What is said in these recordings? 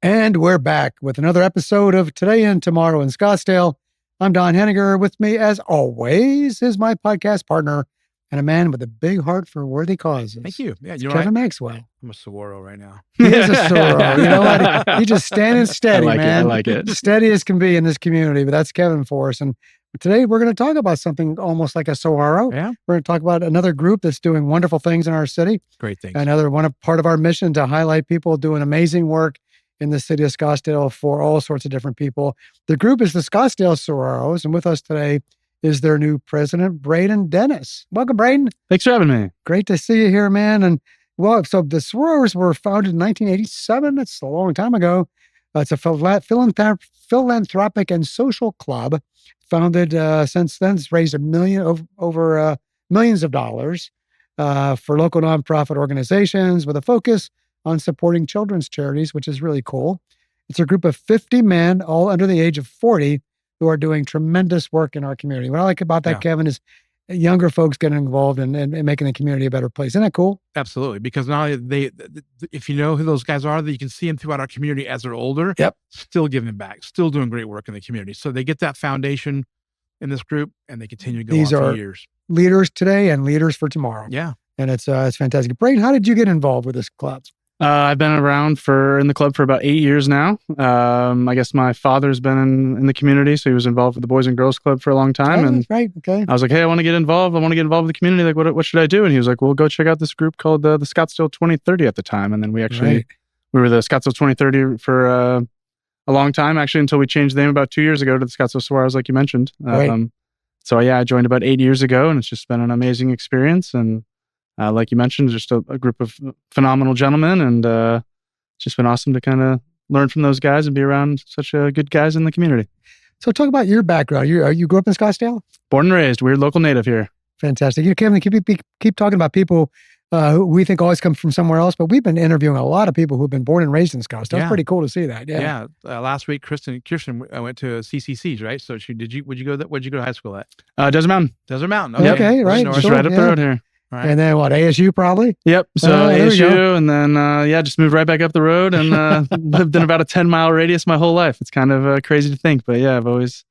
And we're back with another episode of Today and Tomorrow in Scottsdale. I'm Don Henninger. With me, as always, is my podcast partner and a man with a big heart for worthy causes. Thank you. Yeah, it's Kevin Maxwell. I'm a Saguaro right now. He is a Saguaro. You know what? He's just standing steady, man. I like it. Steady as can be in this community, but that's Kevin for us. And today we're going to talk about something almost like a Saguaro. Yeah. We're going to talk about another group that's doing wonderful things in our city. Great things. Part of our mission to highlight people doing amazing work in the city of Scottsdale for all sorts of different people. The group is the Scottsdale Saguaros, and with us today is their new president, Braydon Dennis. Welcome, Braydon. Thanks for having me. Great to see you here, man. And well, so the Saguaros were founded in 1987. That's a long time ago. It's a philanthropic and social club. Founded since then, it's raised over millions of dollars for local nonprofit organizations with a focus on supporting children's charities, which is really cool. It's a group of 50 men, all under the age of 40, who are doing tremendous work in our community. What I like about that, Kevin, is younger folks getting involved and making the community a better place. Isn't that cool? Absolutely. Because not only if you know who those guys are, that you can see them throughout our community as they're older, still giving back, still doing great work in the community. So they get that foundation in this group and they continue to go on for years. Leaders today and leaders for tomorrow. Yeah. And it's fantastic. Braydon, how did you get involved with this club? I've been around in the club for about 8 years now. I guess my father's been in the community, so he was involved with the Boys and Girls Club for a long time. And right. Okay. I was like, hey, I want to get involved. I want to get involved with the community. Like, what should I do? And he was like, well, go check out this group called the Scottsdale 2030 at the time. And then we were the Scottsdale 2030 for a long time, actually, until we changed the name about 2 years ago to the Scottsdale Saguaros, like you mentioned. So I joined about 8 years ago, and it's just been an amazing experience. And like you mentioned, just a group of phenomenal gentlemen, and it's just been awesome to kind of learn from those guys and be around such good guys in the community. So talk about your background. You grew up in Scottsdale? Born and raised. We're local native here. Fantastic. You Kevin, keep talking about people who we think always come from somewhere else, but we've been interviewing a lot of people who've been born and raised in Scottsdale. It's pretty cool to see that. Yeah. Last week, Kirsten went to CCC's, right? So where'd you go to high school at? Desert Mountain. Desert Mountain. Okay, right. Just right up the road here. Right. And then what, ASU probably? Yep. So ASU, and then just moved right back up the road and lived in about a 10-mile radius my whole life. It's kind of crazy to think, but yeah, this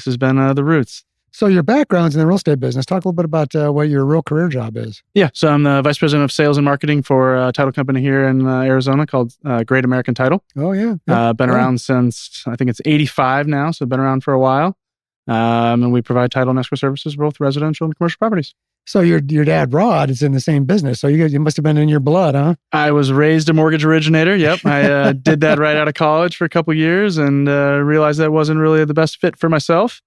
has been the roots. So your background's in the real estate business. Talk a little bit about what your real career job is. Yeah. So I'm the vice president of sales and marketing for a title company here in Arizona called Great American Title. Oh, yeah. Been around since, I think it's 85 now. So been around for a while. And we provide title and escrow services, both residential and commercial properties. So your dad, Rod, is in the same business. So you must have been in your blood, huh? I was raised a mortgage originator. Yep. I did that right out of college for a couple of years and realized that wasn't really the best fit for myself,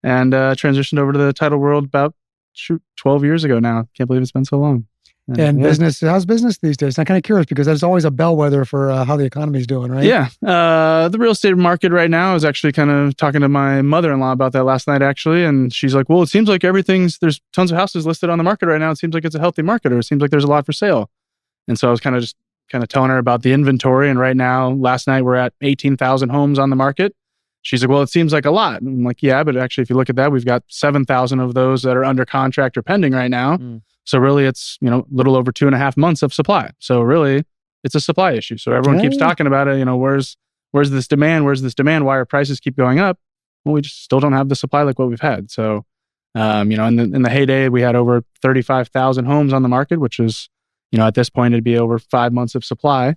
and transitioned over to the title world about 12 years ago now. Can't believe it's been so long. And business, how's business these days? I'm kind of curious because that's always a bellwether for how the economy's doing, right? Yeah. The real estate market right now, I was actually kind of talking to my mother-in-law about that last night, actually. And she's like, well, it seems like there's tons of houses listed on the market right now. It seems like it's a healthy market, or it seems like there's a lot for sale. And so I was kind of telling her about the inventory. And right now, last night, we're at 18,000 homes on the market. She's like, well, it seems like a lot. And I'm like, yeah, but actually, if you look at that, we've got 7,000 of those that are under contract or pending right now. So really, it's a little over 2.5 months of supply. So really, it's a supply issue. So everyone keeps talking about it. Where's this demand? Where's this demand? Why are prices keep going up? Well, we just still don't have the supply like what we've had. So, in the heyday, we had over 35,000 homes on the market, which is, at this point, it'd be over 5 months of supply.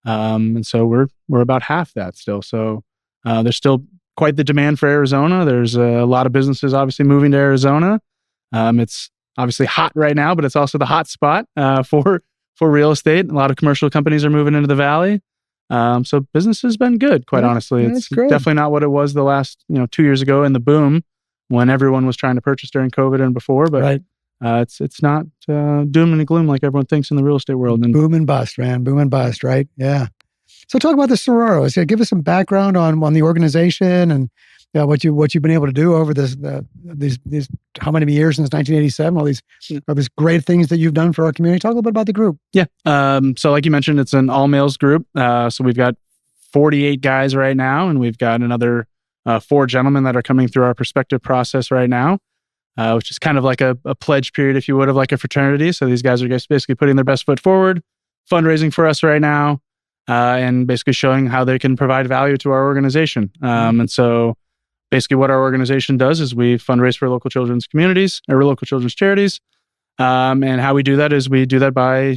And so we're about half that still. So there's still quite the demand for Arizona. There's a lot of businesses obviously moving to Arizona. It's obviously hot right now, but it's also the hot spot for real estate. A lot of commercial companies are moving into the valley. So business has been good, quite honestly. It's definitely not what it was the last 2 years ago in the boom when everyone was trying to purchase during COVID and before. But it's not doom and gloom like everyone thinks in the real estate world. And boom and bust, man. Boom and bust, right? Yeah. So talk about the Saguaros. Yeah, give us some background on the organization and what you've been able to do over these how many years since 1987? All these great things that you've done for our community. Talk a little bit about the group. Yeah. So like you mentioned, it's an all males group. So we've got 48 guys right now, and we've got another 4 gentlemen that are coming through our prospective process right now, which is kind of like a pledge period, if you would, of like a fraternity. So these guys are basically putting their best foot forward, fundraising for us right now. and basically showing how they can provide value to our organization. And so basically what our organization does is we fundraise for local children's communities or local children's charities. And how we do that is we do that by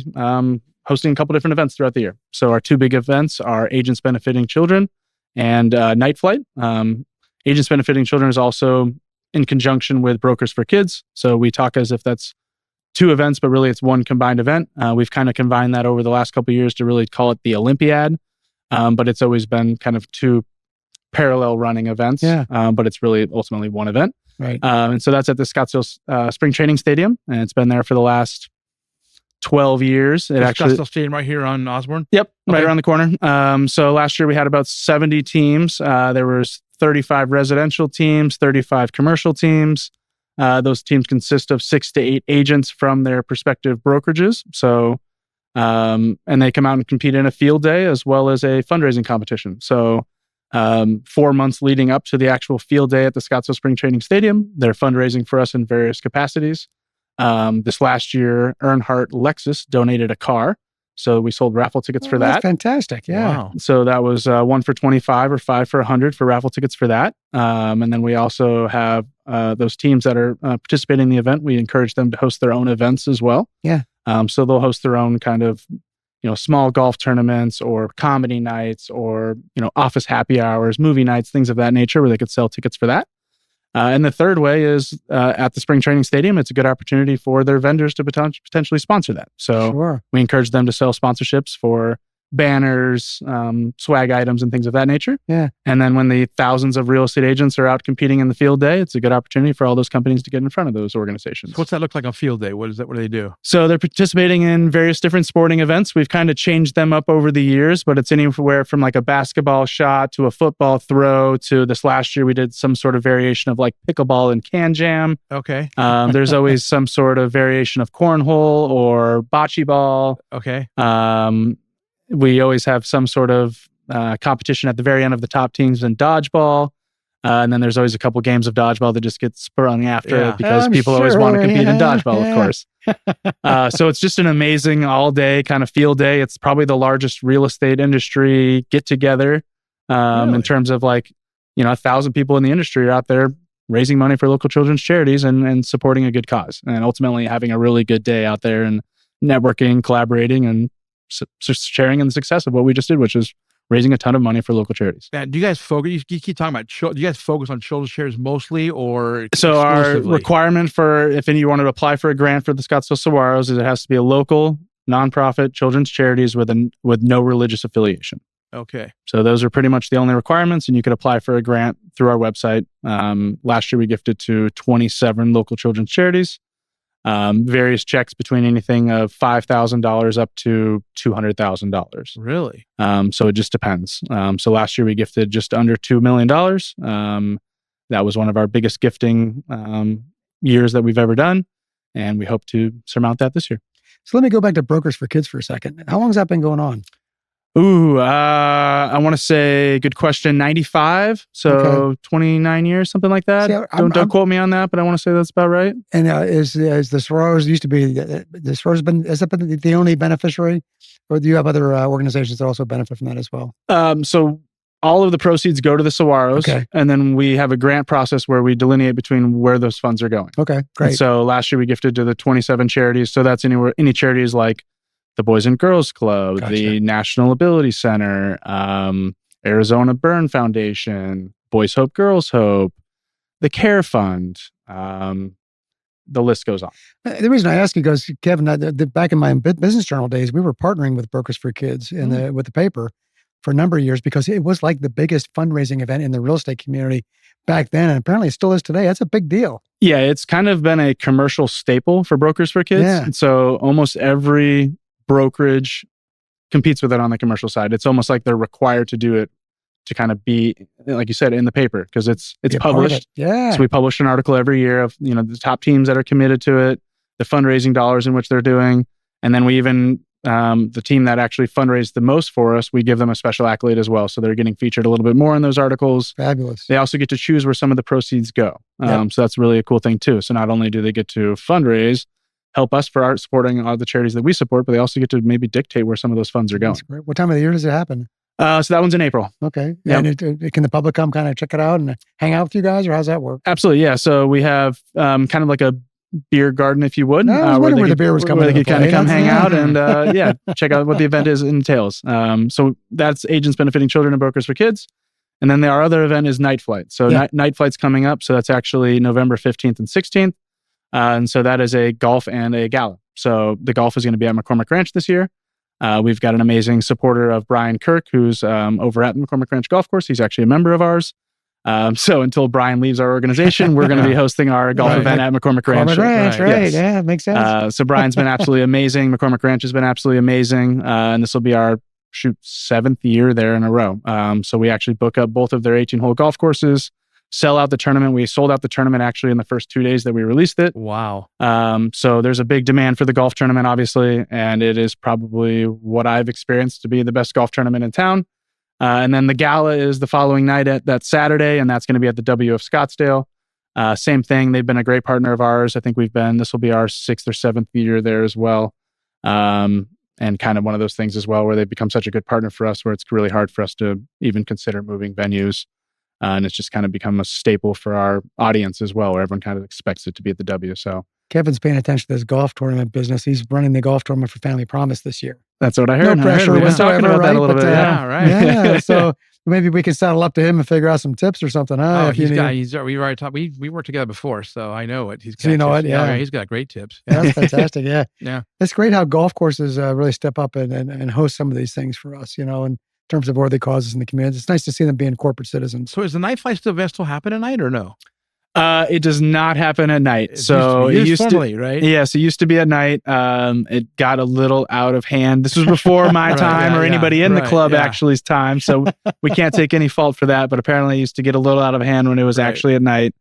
hosting a couple different events throughout the year. So our two big events are Agents Benefiting Children and Night Flight. Agents Benefiting Children is also in conjunction with Brokers for Kids. So we talk as if that's two events, but really it's one combined event. We've kind of combined that over the last couple of years to really call it the Olympiad. But it's always been kind of two parallel running events. But it's really ultimately one event. Right. And so that's at the Scottsdale Spring Training Stadium. And it's been there for the last 12 years. Scottsdale Stadium right here on Osborne? Yep, right around the corner. So last year we had about 70 teams. There was 35 residential teams, 35 commercial teams. Those teams consist of 6 to 8 agents from their respective brokerages. So, and they come out and compete in a field day as well as a fundraising competition. So 4 months leading up to the actual field day at the Scottsdale Spring Training Stadium, they're fundraising for us in various capacities. This last year, Earnhardt Lexus donated a car. So we sold raffle tickets for that. That's fantastic. Yeah. Wow. So that was 1 for 25 or 5 for 100 for raffle tickets for that. And then we also have those teams that are participating in the event. We encourage them to host their own events as well. Yeah. So they'll host their own kind of, small golf tournaments or comedy nights or, office happy hours, movie nights, things of that nature where they could sell tickets for that. And the third way is at the Spring Training Stadium, it's a good opportunity for their vendors to potentially sponsor that. So we encourage them to sell sponsorships for banners, swag items, and things of that nature. Yeah. And then when the thousands of real estate agents are out competing in the field day, it's a good opportunity for all those companies to get in front of those organizations. So what's that look like on field day? What do they do? So they're participating in various different sporting events. We've kind of changed them up over the years, but it's anywhere from like a basketball shot to a football throw to this last year we did some sort of variation of like pickleball and can jam. Okay. There's always some sort of variation of cornhole or bocce ball. Okay. We always have some sort of competition at the very end of the top teams in dodgeball. And then there's always a couple games of dodgeball that just get sprung after because people always want to compete in dodgeball, of course. So it's just an amazing all day kind of field day. It's probably the largest real estate industry get together in terms of 1,000 people in the industry are out there raising money for local children's charities and supporting a good cause and ultimately having a really good day out there and networking, collaborating, and sharing in the success of what we just did, which is raising a ton of money for local charities. Now, do you guys focus? You keep talking about. Do you guys focus on children's charities mostly, or so our requirement for if any you want to apply for a grant for the Scottsdale Saguaros is it has to be a local nonprofit children's charities with no religious affiliation. Okay. So those are pretty much the only requirements, and you could apply for a grant through our website. Last year we gifted to 27 local children's charities. Various checks between anything of $5,000 up to $200,000. Really? So it just depends. So last year we gifted just under $2 million. That was one of our biggest gifting years that we've ever done. And we hope to surmount that this year. So let me go back to Brokers for Kids for a second. How long has that been going on? I want to say, good question, 95. So 29 years, something like that. See, don't quote me on that, but I want to say that's about right. And is the Saguaros used to be, the Saguaros has it been the only beneficiary? Or do you have other organizations that also benefit from that as well? So all of the proceeds go to the Saguaros. And then we have a grant process where we delineate between where those funds are going. Okay, great. And so last year we gifted to the 27 charities. So that's any charities like the Boys and Girls Club, the National Ability Center, Arizona Burn Foundation, Boys Hope, Girls Hope, the Care Fund. The list goes on. The reason I ask you is, Kevin, back in my business journal days, we were partnering with Brokers for Kids with the paper for a number of years because it was like the biggest fundraising event in the real estate community back then, and apparently it still is today. That's a big deal. Yeah, it's kind of been a commercial staple for Brokers for Kids. Yeah. And so almost every brokerage competes with it on the commercial side. It's almost like they're required to do it to kind of be, like you said, in the paper because it's published. Yeah. So we publish an article every year of the top teams that are committed to it, the fundraising dollars in which they're doing, and then we even the team that actually fundraised the most for us, we give them a special accolade as well. So they're getting featured a little bit more in those articles. Fabulous. They also get to choose where some of the proceeds go. So that's really a cool thing too. So not only do they get to fundraise, help us for our supporting all the charities that we support, but they also get to maybe dictate where some of those funds are going. That's great. What time of the year does it happen? So that one's in April. Okay. Yep. And can the public come kind of check it out and hang out with you guys, or how's that work? Absolutely. Yeah. So we have kind of like a beer garden, if you would. I was wondering where the beer was coming where they could kind of come hang out and and check out what the event entails. So that's Agents Benefiting Children and Brokers for Kids. And then our other event is Night Flight. So Night Flight's coming up. So that's actually November 15th and 16th. And so that is a golf and a gala. So the golf is going to be at McCormick Ranch this year. We've got an amazing supporter of Brian Kirk, who's over at the McCormick Ranch Golf Course. He's actually a member of ours. So until Brian leaves our organization, we're going to be hosting our golf event at McCormick Ranch. McCormick Ranch, right. Yes. Yeah, it makes sense. So Brian's been absolutely amazing. McCormick Ranch has been absolutely amazing. And this will be our 7th year there in a row. So we actually book up both of their 18-hole golf courses, sell out the tournament. We sold out the tournament actually in the first 2 days that we released it. Wow. So there's a big demand for the golf tournament, obviously, and it is probably what I've experienced to be the best golf tournament in town. And then the gala is the following night at that Saturday, and that's going to be at the WF Scottsdale. Same thing. They've been a great partner of ours. I think this will be our 6th or 7th year there as well. And kind of one of those things as well, where they've become such a good partner for us, where it's really hard for us to even consider moving venues. And it's just kind of become a staple for our audience as well, where everyone kind of expects it to be at the W. So Kevin's paying attention to this golf tournament business. He's running the golf tournament for Family Promise this year. That's what I heard. No pressure We've been talking about that a little bit. Yeah, right. Yeah, so maybe we can saddle up to him and figure out some tips or something. Oh, we already talked. We worked together before, so I know it. So you know what? Yeah, he's got great tips. Yeah, that's fantastic. Yeah, yeah. It's great how golf courses really step up and host some of these things for us. In terms of worthy causes in the community. It's nice to see them being corporate citizens. So is the Night Flight event still happen at night or no? It does not happen at night. It used to, right? Yes, it used to be at night. It got a little out of hand. This was before my time or anybody in the club actually's time. So we can't take any fault for that. But apparently it used to get a little out of hand when it was actually at night.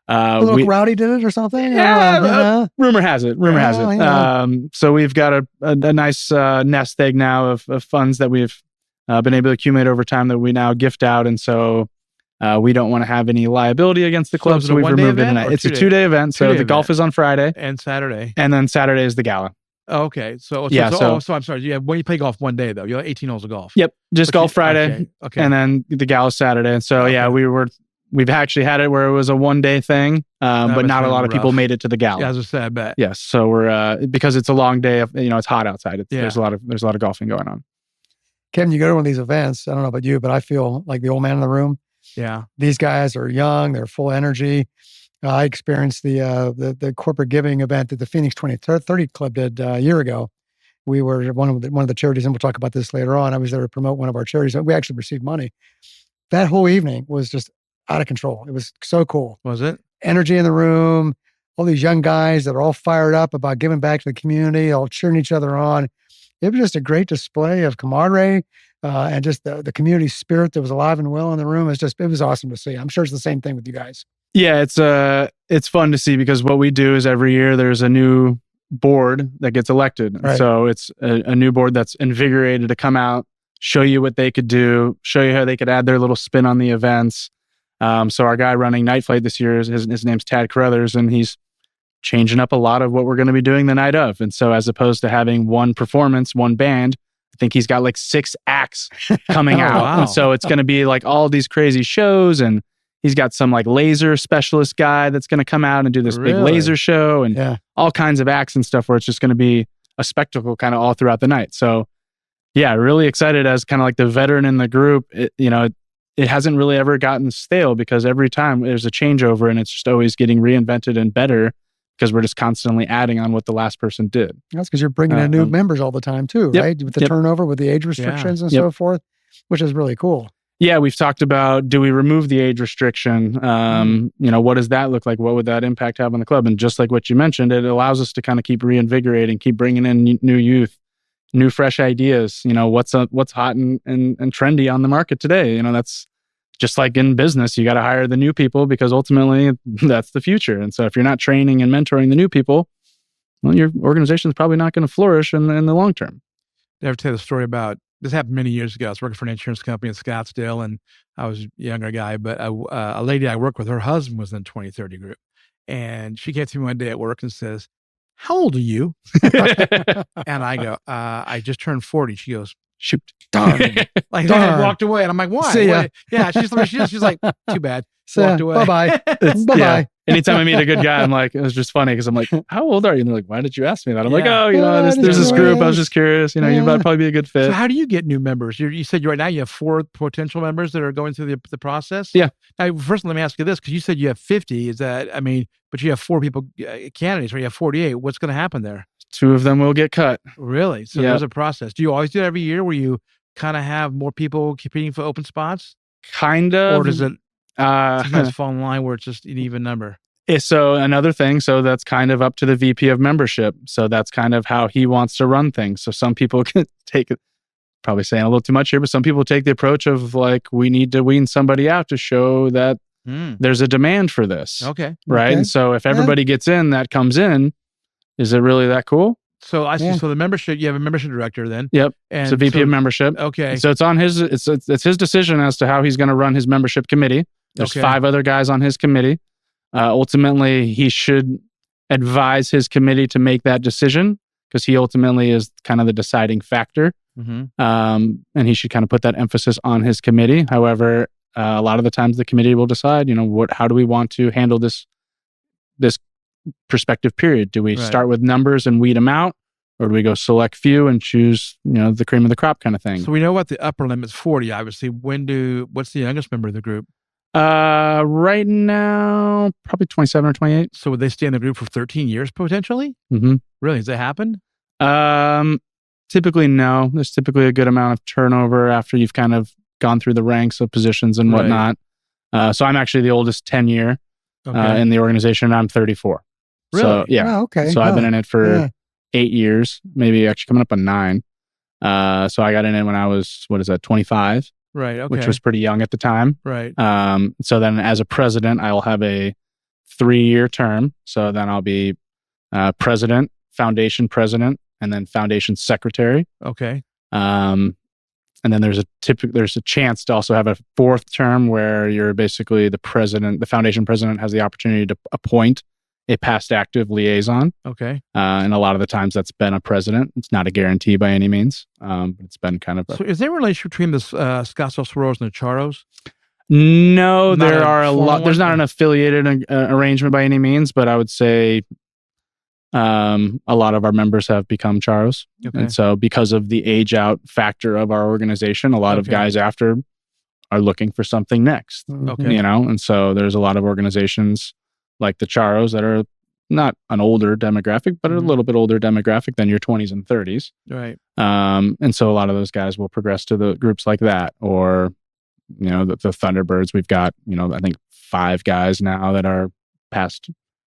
A little rowdy did it or something? Yeah, rumor has it. Yeah. So we've got a nice nest egg now of funds that we've been able to accumulate over time that we now gift out. And so we don't want to have any liability against the club. So we've removed it tonight. It's a 2-day event. So the golf is on Friday. And Saturday. And then Saturday is the gala. Oh, okay. So I'm sorry. When you play golf one day though, you have 18 holes of golf. Yep. Just golf Friday. Okay. And then the gala Saturday. And so, we've actually had it where it was a 1-day thing, but not a lot of people made it to the gala. Yeah, as I said, I bet. Yes. So we're, because it's a long day, it's hot outside. There's a lot of golfing going on. Kevin, you go to one of these events, I don't know about you, but I feel like the old man in the room. Yeah. These guys are young, they're full of energy. I experienced the corporate giving event that the Phoenix 2030 Club did a year ago. We were one of the charities, and we'll talk about this later on. I was there to promote one of our charities. We actually received money. That whole evening was just out of control. It was so cool. Was it? Energy in the room, all these young guys that are all fired up about giving back to the community, all cheering each other on. It was just a great display of camaraderie and just the community spirit that was alive and well in the room. It was awesome to see. I'm sure it's the same thing with you guys. Yeah, it's fun to see because what we do is every year there's a new board that gets elected. Right. So it's a new board that's invigorated to come out, show you what they could do, show you how they could add their little spin on the events. So our guy running Night Flight this year, his name's Tad Carruthers, and he's changing up a lot of what we're going to be doing the night of. And so as opposed to having one performance, one band, I think he's got like 6 acts coming out. Wow. And so it's going to be like all these crazy shows, and he's got some like laser specialist guy that's going to come out and do this big laser show and all kinds of acts and stuff where it's just going to be a spectacle kind of all throughout the night. So yeah, really excited as kind of like the veteran in the group. It hasn't really ever gotten stale because every time there's a changeover and it's just always getting reinvented and better because we're just constantly adding on what the last person did. That's because you're bringing in new members all the time too, right? With the turnover, with the age restrictions and so forth, which is really cool. Yeah, we've talked about, do we remove the age restriction? What does that look like? What would that impact have on the club? And just like what you mentioned, it allows us to kind of keep reinvigorating, keep bringing in new youth, new fresh ideas. What's hot and trendy on the market today. That's just like in business, you got to hire the new people because ultimately that's the future. And so if you're not training and mentoring the new people, well, your organization is probably not going to flourish in the long term. Did I ever tell the story about, this happened many years ago. I was working for an insurance company in Scottsdale, and I was a younger guy, but a lady I worked with, her husband was in the 2030 group. And she came to me one day at work and says, how old are you? And I go, I just turned 40. She goes, shoot. Darn. Like, I walked away. And I'm like, why? See ya. What? Yeah, she's like, too bad. So, Walked away. Bye-bye. Bye-bye. Yeah. Anytime I meet a good guy, I'm like, it was just funny because I'm like, how old are you? And they're like, why did you ask me that? I'm like, oh, there's this group. I was just curious. You know, you'd probably be a good fit. So how do you get new members? You said right now you have 4 potential members that are going through the process? Yeah. Now, first, let me ask you this, because you said you have 50. Is that, but you have 4 people, candidates, or you have 48. What's going to happen there? 2 of them will get cut. Really? So there's a process. Do you always do it every year where you kind of have more people competing for open spots? Kind of. Or does it sometimes fall in line where it's just an even number? So another thing, so that's kind of up to the VP of membership. So that's kind of how he wants to run things. So some people can take it, probably saying a little too much here, but some people take the approach of like, we need to wean somebody out to show that there's a demand for this. Okay. Right. Okay. And so if everybody gets in, that comes in, is it really that cool? So I see. So the membership, you have a membership director then. Yep. And so VP of membership. Okay. So it's on it's his decision as to how he's going to run his membership committee. There's 5 other guys on his committee. Ultimately, he should advise his committee to make that decision because he ultimately is kind of the deciding factor. And he should kind of put that emphasis on his committee. However, a lot of the times the committee will decide, how do we want to handle this prospective period? Do we start with numbers and weed them out? Or do we go select few and choose, the cream of the crop kind of thing? So we know what the upper limit's 40, obviously. What's the youngest member of the group? Right now, probably 27 or 28. So would they stay in the group for 13 years potentially? Mm-hmm. Really? Has that happened? Typically, no. There's typically a good amount of turnover after you've kind of gone through the ranks of positions and whatnot. So I'm actually the oldest tenure in the organization. I'm 34. Really? So, yeah. Oh, okay. So I've been in it for 8 years, maybe actually coming up on 9. So I got in it when I was, 25? Right. Okay. Which was pretty young at the time. Right. So then as a president, I will have a 3-year term. So then I'll be president, foundation president, and then foundation secretary. Okay. And then there's a chance to also have a 4th term where you're basically the president, the foundation president has the opportunity to appoint a past active liaison. Okay. And a lot of the times that's been a president. It's not a guarantee by any means, but it's been kind of. So is there a relationship between the Scottsdale Saguaros and the Charos? No, there are a lot. There's not an affiliated arrangement by any means, but I would say a lot of our members have become Charos. Okay. And so because of the age out factor of our organization, a lot of guys after are looking for something next. Okay. And so there's a lot of organizations like the Charos that are not an older demographic, but a little bit older demographic than your 20s and 30s. Right. And so a lot of those guys will progress to the groups like that, or, the Thunderbirds. We've got, I think 5 guys now that are past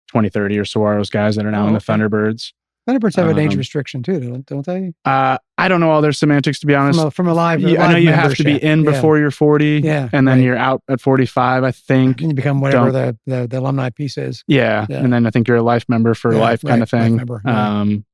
20, 30 or Saguaros guys that are now in the Thunderbirds. Thunderbirds have an age restriction too, don't they? I don't know all their semantics, to be honest. From a live I know you have to be in before you're 40, and then you're out at 45, I think. And you become whatever the alumni piece is. Yeah, and then I think you're a life member for life kind of thing. Life member,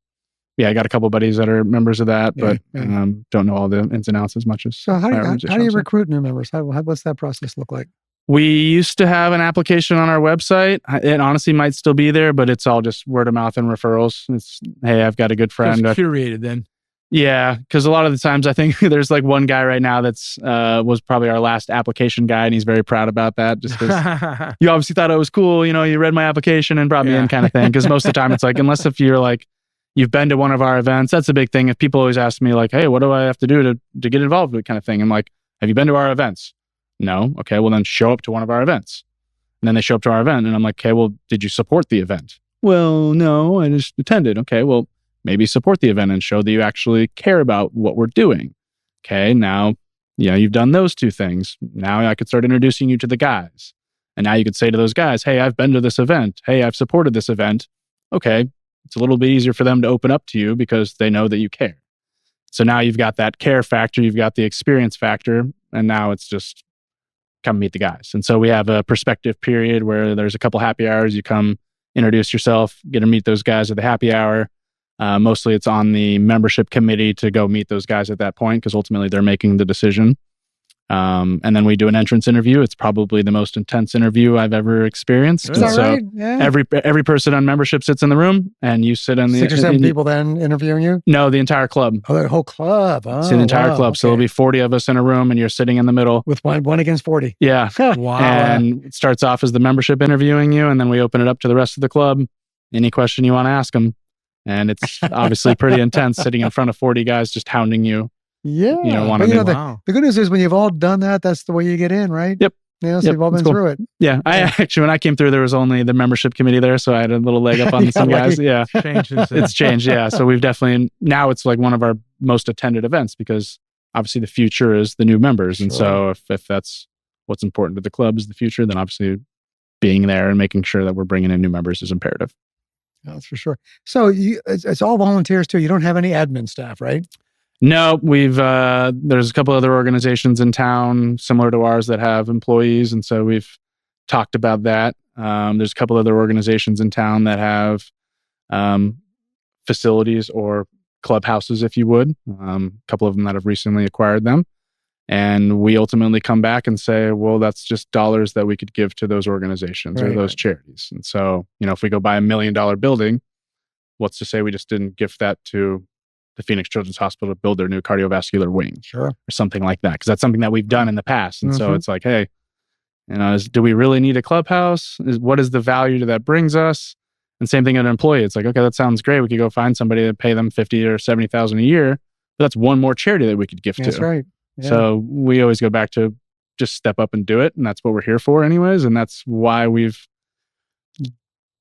I got a couple buddies that are members of that, but don't know all the ins and outs as much as. So how do you recruit new members? What's that process look like? We used to have an application on our website. It honestly might still be there, but it's all just word of mouth and referrals. It's, hey, I've got a good friend. It's curated then. Yeah, because a lot of the times I think there's like one guy right now that's was probably our last application guy, and he's very proud about that. Just because you obviously thought it was cool, you read my application and brought me in, kind of thing. Because most of the time it's like, unless if you're like you've been to one of our events, that's a big thing. If people always ask me like, hey, what do I have to do to get involved with, kind of thing, I'm like, have you been to our events? No. Okay, well then show up to one of our events. And then they show up to our event, and I'm like, okay, well, did you support the event? Well, no, I just attended. Okay, well, maybe support the event and show that you actually care about what we're doing. Okay, now, you've done those 2 things. Now I could start introducing you to the guys. And now you could say to those guys, hey, I've been to this event. Hey, I've supported this event. Okay, it's a little bit easier for them to open up to you because they know that you care. So now you've got that care factor, you've got the experience factor, and now it's just come meet the guys. And so we have a perspective period where there's a couple happy hours. You come introduce yourself, get to meet those guys at the happy hour. Mostly it's on the membership committee to go meet those guys at that point because ultimately they're making the decision. And then we do an entrance interview. It's probably the most intense interview I've ever experienced. Is that so right? Yeah. every person on membership sits in the room, and you sit in the 6 or 7 people then interviewing you? No, the entire club. Oh, the whole club. Oh, It's the entire club. Okay. So there'll be 40 of us in a room, and you're sitting in the middle. With one against 40. Yeah. Wow. And it starts off as the membership interviewing you, and then we open it up to the rest of the club. Any question you want to ask them. And it's obviously pretty intense sitting in front of 40 guys just hounding you. Yeah. Want to the good news is when you've all done that, that's the way you get in, right? Yep. Yeah, so you've all been cool. through it. Yeah. I actually, when I came through, there was only the membership committee there. So I had a little leg up on some guys. Yeah. It's changed. Yeah. So we've definitely, now it's like one of our most attended events because obviously the future is the new members. And so if that's what's important to the club is the future, then obviously being there and making sure that we're bringing in new members is imperative. That's for sure. So it's all volunteers too. You don't have any admin staff, right? No, there's a couple other organizations in town similar to ours that have employees. And so we've talked about that. There's a couple other organizations in town that have facilities or clubhouses, if you would. A couple of them that have recently acquired them. And we ultimately come back and say, well, that's just dollars that we could give to those organizations or those charities. And so, if we go buy $1 million building, what's to say we just didn't gift that to the Phoenix Children's Hospital to build their new cardiovascular wing or something like that? Because that's something that we've done in the past. And so it's like, hey, do we really need a clubhouse? What is the value that brings us? And same thing at an employee. It's like, okay, that sounds great. We could go find somebody to pay them $50,000 or $70,000 a year. But that's one more charity that we could gift to. That's right. Yeah. So we always go back to just step up and do it. And that's what we're here for anyways. And that's why we've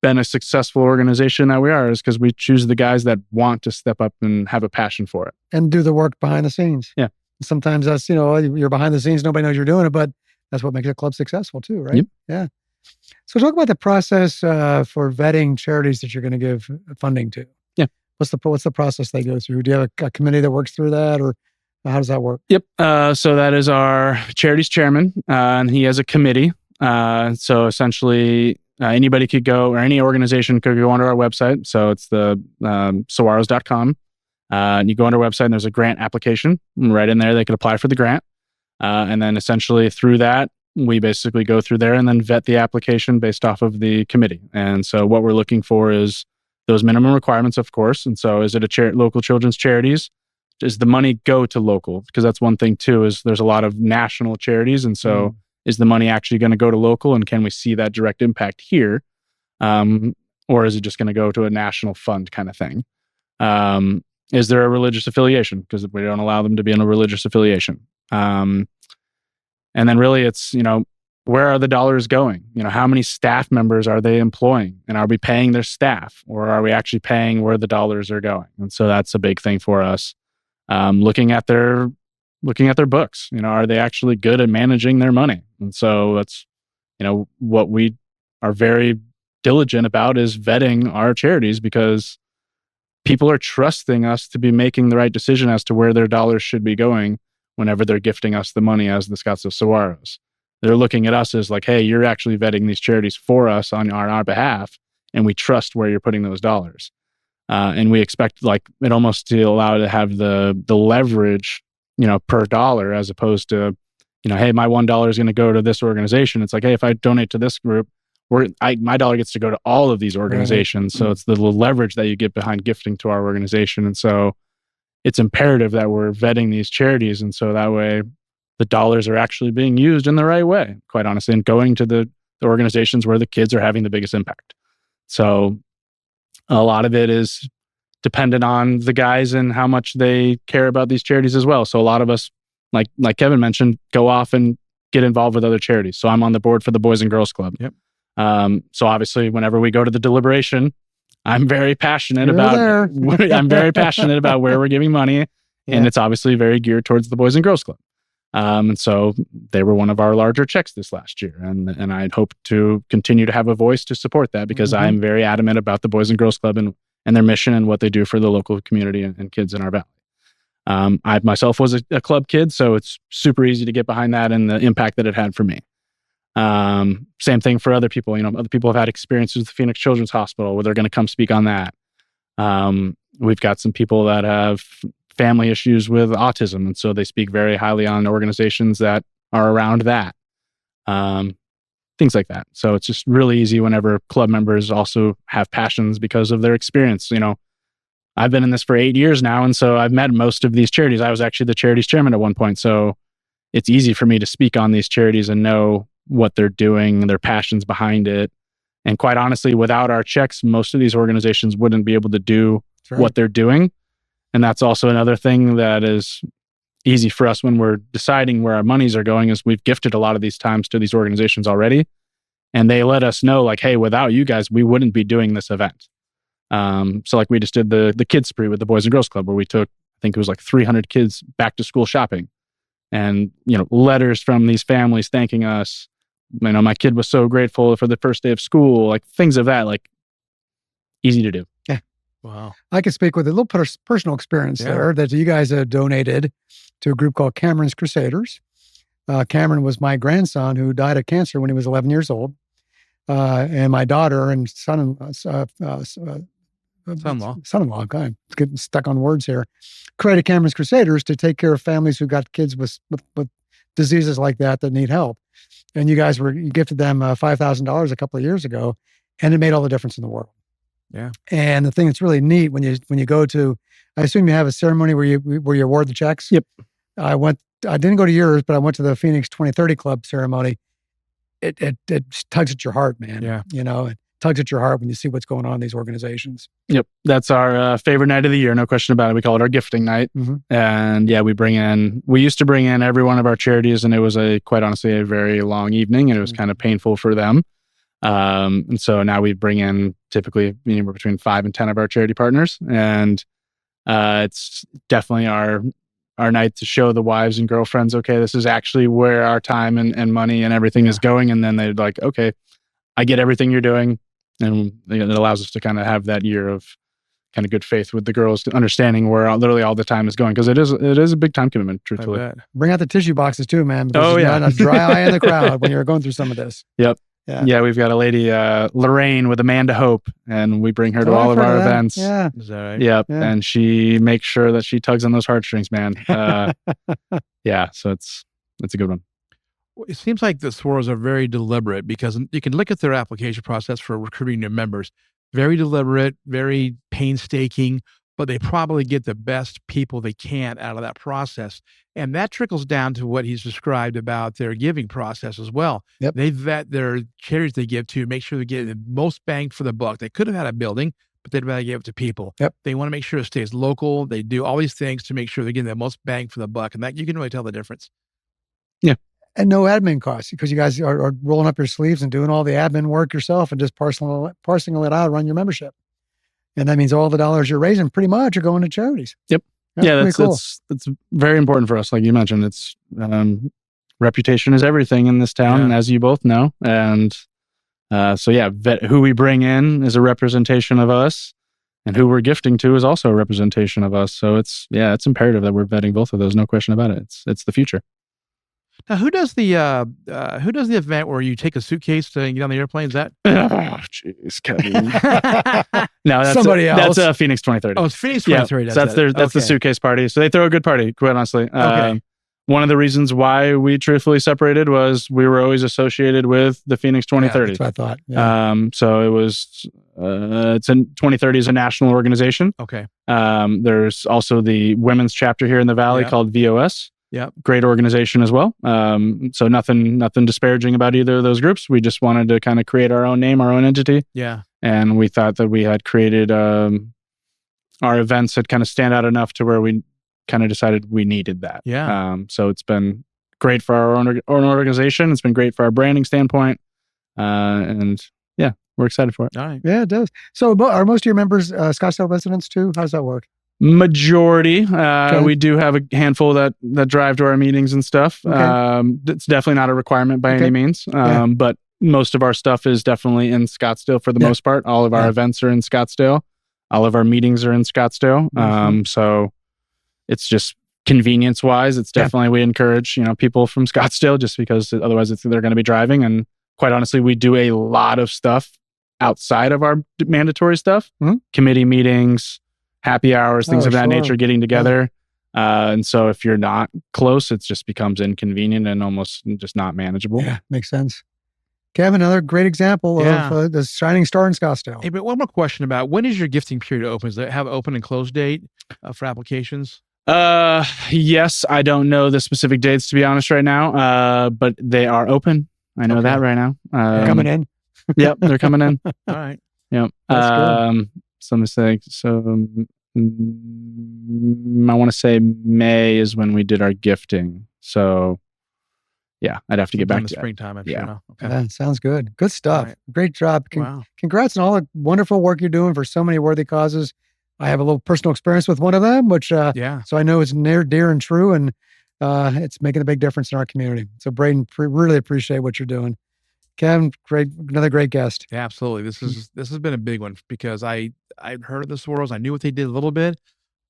been a successful organization that we are, is because we choose the guys that want to step up and have a passion for it. And do the work behind the scenes. Yeah. Sometimes that's, you're behind the scenes, nobody knows you're doing it, but that's what makes a club successful too, right? Yep. Yeah. So talk about the process for vetting charities that you're going to give funding to. Yeah. What's the process they go through? Do you have a committee that works through that, or how does that work? Yep. So that is our charities chairman, and he has a committee. So essentially, anybody could go, or any organization could go onto our website. So it's the saguaros.com. You go on our website and there's a grant application. And right in there, they could apply for the grant. And then essentially through that, we basically go through there and then vet the application based off of the committee. And so what we're looking for is those minimum requirements, of course. And so is it a local children's charities? Does the money go to local? Because that's one thing too, is there's a lot of national charities. And so is the money actually going to go to local, and can we see that direct impact here? Or is it just going to go to a national fund kind of thing? Is there a religious affiliation? Because we don't allow them to be in a religious affiliation. And then really it's, where are the dollars going? How many staff members are they employing? And are we paying their staff, or are we actually paying where the dollars are going? And so that's a big thing for us. Looking at their books, are they actually good at managing their money? And so that's, what we are very diligent about is vetting our charities, because people are trusting us to be making the right decision as to where their dollars should be going whenever they're gifting us the money as the Scottsdale Saguaros. They're looking at us as like, hey, you're actually vetting these charities for us on our behalf, and we trust where you're putting those dollars. And we expect it almost to allow to have the leverage, per dollar, as opposed to, hey, my $1 is going to go to this organization. It's like, hey, if I donate to this group, my dollar gets to go to all of these organizations. So it's the leverage that you get behind gifting to our organization. And so it's imperative that we're vetting these charities. And so that way the dollars are actually being used in the right way, quite honestly, and going to the organizations where the kids are having the biggest impact. So a lot of it is dependent on the guys and how much they care about these charities as well. So a lot of us, like Kevin mentioned, go off and get involved with other charities. So I'm on the board for the Boys and Girls Club. Yep. So obviously whenever we go to the deliberation, I'm very passionate about where we're giving money. And it's obviously very geared towards the Boys and Girls Club. And so they were one of our larger checks this last year. And I'd hope to continue to have a voice to support that, because I'm very adamant about the Boys and Girls Club and their mission and what they do for the local community and kids in our valley. I myself was a club kid, so it's super easy to get behind that and the impact that it had for me. Same thing for other people. Other people have had experiences with the Phoenix Children's Hospital where they're going to come speak on that. We've got some people that have family issues with autism, and so they speak very highly on organizations that are around that. Things like that. So it's just really easy whenever club members also have passions because of their experience. I've been in this for 8 years now, and so I've met most of these charities. I was actually the charities chairman at one point, so it's easy for me to speak on these charities and know what they're doing, their passions behind it. And quite honestly, without our checks, most of these organizations wouldn't be able to do what they're doing. And that's also another thing that is easy for us when we're deciding where our monies are going, is we've gifted a lot of these times to these organizations already. And they let us know, like, hey, without you guys, we wouldn't be doing this event. So like we just did the kids spree with the Boys and Girls Club, where we took, I think it was like 300 kids back to school shopping, and, letters from these families thanking us. My kid was so grateful for the first day of school, like things of that, like easy to do. Yeah. Wow. I can speak with a little personal experience there that you guys donated to a group called Cameron's Crusaders. Cameron was my grandson who died of cancer when he was 11 years old. And my daughter and son-in-law, I'm getting stuck on words here, created Cameron's Crusaders to take care of families who got kids with diseases like that need help. And you gifted them $5,000 a couple of years ago, and it made all the difference in the world. Yeah. And the thing that's really neat when you go to, I assume you have a ceremony where you award the checks. Yep. I didn't go to yours, but I went to the Phoenix 2030 Club ceremony. It tugs at your heart, man. Yeah. It tugs at your heart when you see what's going on in these organizations. Yep. That's our favorite night of the year. No question about it. We call it our gifting night. Mm-hmm. And we used to bring in every one of our charities, and it was quite honestly, a very long evening, and it was kind of painful for them. And so now we bring in typically anywhere between 5 and 10 of our charity partners. And it's definitely our night to show the wives and girlfriends, okay, this is actually where our time and money and everything is going. And then they're like, okay, I get everything you're doing. And it allows us to kind of have that year of kind of good faith with the girls, understanding where literally all the time is going. Because it is a big time commitment, truthfully. Bring out the tissue boxes too, man. There's not a dry eye in the crowd when you're going through some of this. Yep. Yeah, we've got a lady, Lorraine, with Amanda Hope, and we bring her to all of our events. Yeah. Is that right? Yep. Yeah. And she makes sure that she tugs on those heartstrings, man. Yeah, so it's a good one. It seems like the Saguaros are very deliberate, because you can look at their application process for recruiting new members. Very deliberate, very painstaking, but they probably get the best people they can out of that process. And that trickles down to what he's described about their giving process as well. Yep. They vet their charities they give to, make sure they get the most bang for the buck. They could have had a building, but they'd rather give it to people. Yep. They want to make sure it stays local. They do all these things to make sure they're getting the most bang for the buck. And that you can really tell the difference. Yeah. And no admin costs, because you guys are rolling up your sleeves and doing all the admin work yourself and just parsing it out around your membership. And that means all the dollars you're raising pretty much are going to charities. Yep. That's very important for us. Like you mentioned, it's reputation is everything in this town, as you both know. And who we bring in is a representation of us, and who we're gifting to is also a representation of us. So it's imperative that we're vetting both of those. No question about it. It's the future. Now, who does the event where you take a suitcase to get on the airplane? Is that? Oh, jeez, Kevin. No, that's somebody else. That's Phoenix 2030. Oh, it's Phoenix 2030. Yeah, so that's the suitcase party. So they throw a good party, quite honestly. Okay. One of the reasons why we truthfully separated was we were always associated with the Phoenix 2030. Yeah, that's what I thought. Yeah. So it was. 2030 is a national organization. Okay. There's also the women's chapter here in the Valley called VOS. Yeah. Great organization as well. So nothing disparaging about either of those groups. We just wanted to kind of create our own name, our own entity. Yeah. And we thought that we had created our events had kind of stand out enough to where we kind of decided we needed that. Yeah. So it's been great for our own organization. It's been great for our branding standpoint. And yeah, we're excited for it. All right. Yeah, it does. So are most of your members Scottsdale residents too? How does that work? Majority. We do have a handful that drive to our meetings and stuff. Okay. It's definitely not a requirement by any means. But most of our stuff is definitely in Scottsdale for the most part. All of our events are in Scottsdale. All of our meetings are in Scottsdale. Mm-hmm. So it's just convenience wise, it's definitely, we encourage, people from Scottsdale, just because otherwise they're going to be driving. And quite honestly, we do a lot of stuff outside of our mandatory stuff, committee meetings, happy hours, things of that nature, getting together. And so if you're not close, it just becomes inconvenient and almost just not manageable. Yeah, makes sense. Kevin, another great example of the shining star in Scottsdale. Hey, but one more question about when is your gifting period open? Does it have open and close date for applications? Yes, I don't know the specific dates to be honest right now. But they are open. I know that right now. Coming in. Yep, they're coming in. All right. Yep. That's good. So mistake. So I want to say May is when we did our gifting. So yeah, I'd have to get back in the to that. springtime. I'm sure. Now. Okay. Yeah, sounds good. Good stuff. Right. Great job. Wow. Congrats on all the wonderful work you're doing for so many worthy causes. I have a little personal experience with one of them, which so I know it's near, dear, and true, and it's making a big difference in our community. So, Braydon, really appreciate what you're doing. Kevin, another great guest. Yeah, absolutely. This has been a big one because I'd heard of the Saguaros. I knew what they did a little bit,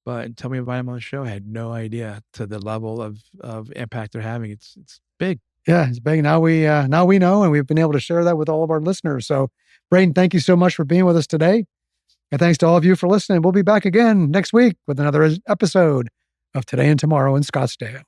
but until we invited them on the show, I had no idea to the level of impact they're having. It's big. Yeah, it's big. Now we know, and we've been able to share that with all of our listeners. So, Braydon, thank you so much for being with us today. And thanks to all of you for listening. We'll be back again next week with another episode of Today and Tomorrow in Scottsdale.